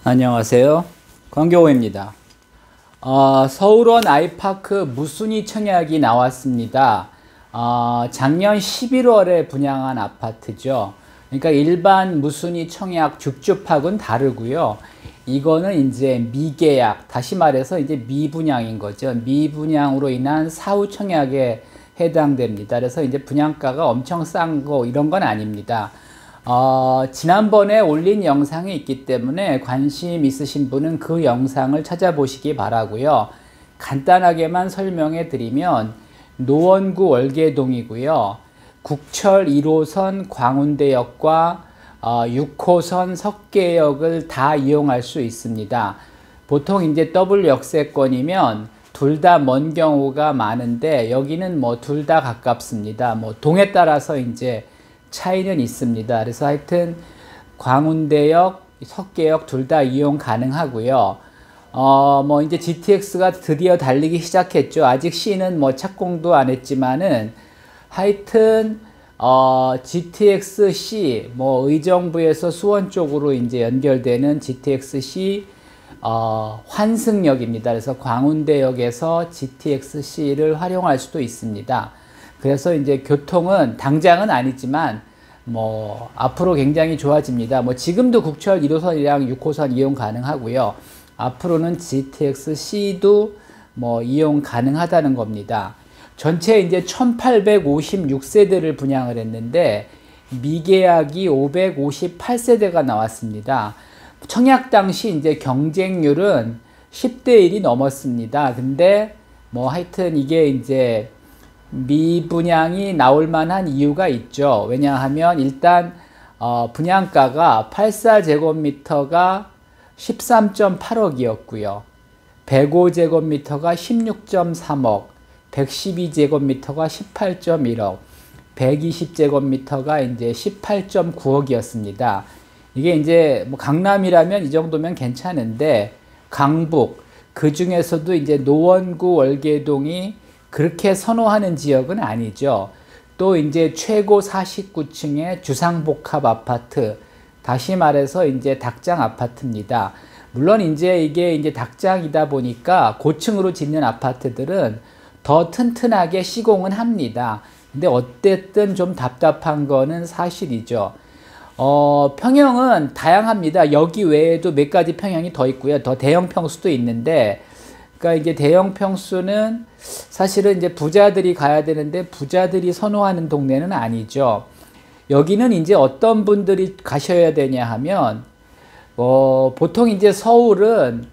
안녕하세요. 광교호입니다. 서울원 아이파크 무순위 청약이 나왔습니다. 작년 11월에 분양한 아파트죠. 그러니까 일반 무순위 청약 줍줍하고는 다르고요. 이거는 이제 미계약, 다시 말해서 이제 미분양인 거죠. 미분양으로 인한 사후 청약에 해당됩니다. 그래서 이제 분양가가 엄청 싼 거 이런 건 아닙니다. 지난번에 올린 영상이 있기 때문에 관심 있으신 분은 그 영상을 찾아보시기 바라고요. 간단하게만 설명해 드리면 노원구 월계동이고요. 국철 1호선 광운대역과 6호선 석계역을 다 이용할 수 있습니다. 보통 이제 더블 역세권이면 둘 다 먼 경우가 많은데 여기는 뭐 둘 다 가깝습니다. 뭐 동에 따라서 이제 차이는 있습니다. 그래서 하여튼 광운대역, 석계역 둘 다 이용 가능하고요. 뭐 이제 GTX가 드디어 달리기 시작했죠. 아직 C는 뭐 착공도 안 했지만은 하여튼 GTX-C 뭐 의정부에서 수원 쪽으로 이제 연결되는 GTX-C 환승역입니다. 그래서 광운대역에서 GTX-C를 활용할 수도 있습니다. 그래서 이제 교통은 당장은 아니지만 뭐 앞으로 굉장히 좋아집니다. 뭐 지금도 국철 1호선이랑 6호선 이용 가능하고요. 앞으로는 GTX-C도 뭐 이용 가능하다는 겁니다. 전체 이제 1856세대를 분양을 했는데 미계약이 558세대가 나왔습니다. 청약 당시 이제 경쟁률은 10대 1이 넘었습니다. 근데 뭐 하여튼 이게 이제 미분양이 나올 만한 이유가 있죠. 왜냐하면 일단 분양가가 84제곱미터가 13.8억이었고요. 105제곱미터가 16.3억, 112제곱미터가 18.1억, 120제곱미터가 이제 18.9억이었습니다. 이게 이제 뭐 강남이라면 이 정도면 괜찮은데 강북, 그 중에서도 이제 노원구 월계동이 그렇게 선호하는 지역은 아니죠. 또 이제 최고 49층의 주상복합 아파트, 다시 말해서 이제 닭장 아파트입니다. 물론 이제 이게 이제 닭장이다 보니까 고층으로 짓는 아파트들은 더 튼튼하게 시공은 합니다. 근데 어쨌든 좀 답답한 거는 사실이죠. 평형은 다양합니다. 여기 외에도 몇 가지 평형이 더 있고요. 더 대형 평수도 있는데, 그러니까 이게 대형 평수는 사실은 이제 부자들이 가야 되는데 부자들이 선호하는 동네는 아니죠. 여기는 이제 어떤 분들이 가셔야 되냐 하면 보통 이제 서울은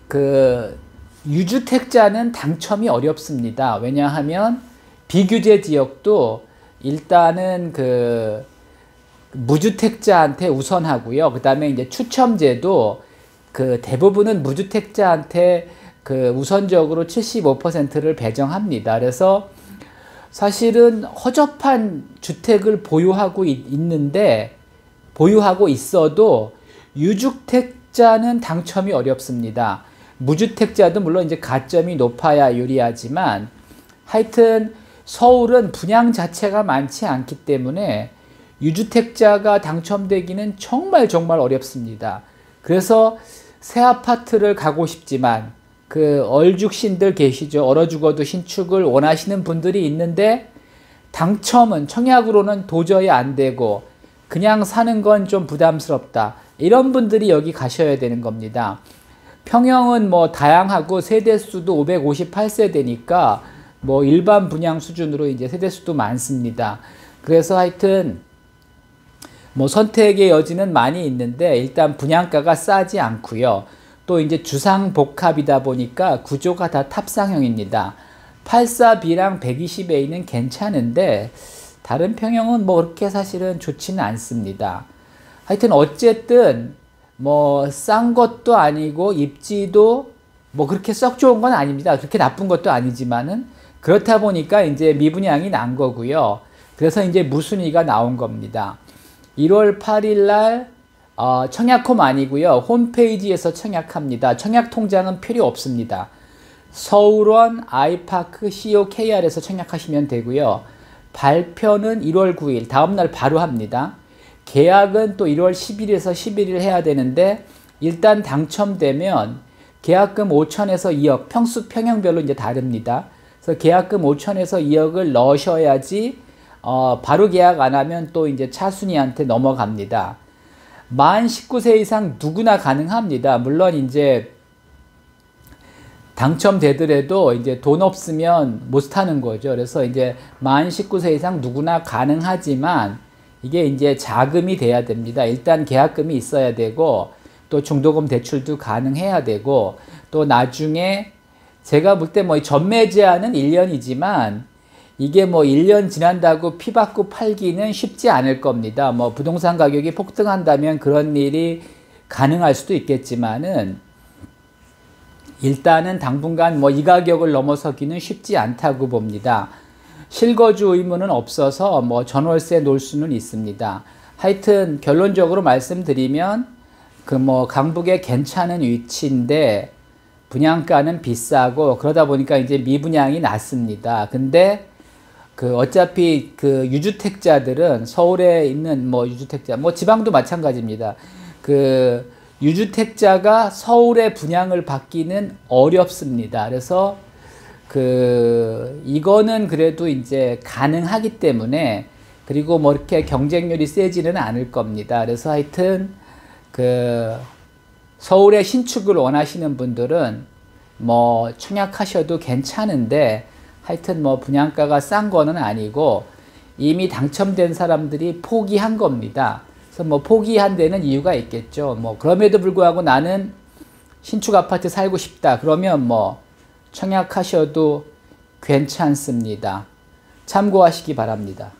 그 유주택자는 당첨이 어렵습니다. 왜냐하면 비규제 지역도 일단은 그 무주택자한테 우선하고요. 그 다음에 이제 추첨제도 그 대부분은 무주택자한테 그 우선적으로 75%를 배정합니다. 그래서 사실은 허접한 주택을 보유하고 있어도 유주택자는 당첨이 어렵습니다. 무주택자도 물론 이제 가점이 높아야 유리하지만 하여튼 서울은 분양 자체가 많지 않기 때문에 유주택자가 당첨되기는 정말 어렵습니다. 그래서 새 아파트를 가고 싶지만 그 얼죽신들 계시죠. 얼어 죽어도 신축을 원하시는 분들이 있는데 당첨은 청약으로는 도저히 안 되고 그냥 사는 건 좀 부담스럽다. 이런 분들이 여기 가셔야 되는 겁니다. 평형은 뭐 다양하고 세대수도 558세대니까 뭐 일반 분양 수준으로 이제 세대수도 많습니다. 그래서 하여튼 뭐 선택의 여지는 많이 있는데 일단 분양가가 싸지 않고요. 또 이제 주상복합이다 보니까 구조가 다 탑상형입니다. 84B랑 120A는 괜찮은데 다른 평형은 뭐 그렇게 사실은 좋지는 않습니다. 하여튼 어쨌든 뭐 싼 것도 아니고 입지도 뭐 그렇게 썩 좋은 건 아닙니다. 그렇게 나쁜 것도 아니지만은 그렇다 보니까 이제 미분양이 난 거고요. 그래서 이제 무순위가 나온 겁니다. 1월 8일 날 청약홈 아니고요. 홈페이지에서 청약합니다. 청약 통장은 필요 없습니다. 서울원 아이파크 COKR에서 청약하시면 되고요. 발표는 1월 9일 다음날 바로 합니다. 계약은 또 1월 10일에서 11일 해야 되는데 일단 당첨되면 계약금 5천에서 2억, 평형별로 이제 다릅니다. 그래서 계약금 5천에서 2억을 넣으셔야지 바로 계약 안 하면 또 이제 차순위한테 넘어갑니다. 만 19세 이상 누구나 가능합니다. 물론 이제 당첨되더라도 이제 돈 없으면 못 타는 거죠. 그래서 이제 만 19세 이상 누구나 가능하지만 이게 이제 자금이 돼야 됩니다. 일단 계약금이 있어야 되고 또 중도금 대출도 가능해야 되고 또 나중에 제가 볼 때 뭐 전매 제한은 1년이지만 이게 뭐 1년 지난다고 피 받고 팔기는 쉽지 않을 겁니다. 뭐 부동산 가격이 폭등한다면 그런 일이 가능할 수도 있겠지만은 일단은 당분간 뭐 이 가격을 넘어서기는 쉽지 않다고 봅니다. 실거주 의무는 없어서 뭐 전월세 놓을 수는 있습니다. 하여튼 결론적으로 말씀드리면 그 뭐 강북의 괜찮은 위치인데 분양가는 비싸고 그러다 보니까 이제 미분양이 낮습니다. 근데 그 어차피 그 유주택자들은 서울에 있는 뭐 유주택자 뭐 지방도 마찬가지입니다. 그 유주택자가 서울에 분양을 받기는 어렵습니다. 그래서 그 이거는 그래도 이제 가능하기 때문에 그리고 뭐 이렇게 경쟁률이 세지는 않을 겁니다. 그래서 하여튼 그 서울에 신축을 원하시는 분들은 뭐 청약하셔도 괜찮은데 하여튼 뭐 분양가가 싼 거는 아니고 이미 당첨된 사람들이 포기한 겁니다. 그래서 뭐 포기한 데는 이유가 있겠죠. 뭐 그럼에도 불구하고 나는 신축 아파트 살고 싶다. 그러면 뭐 청약하셔도 괜찮습니다. 참고하시기 바랍니다.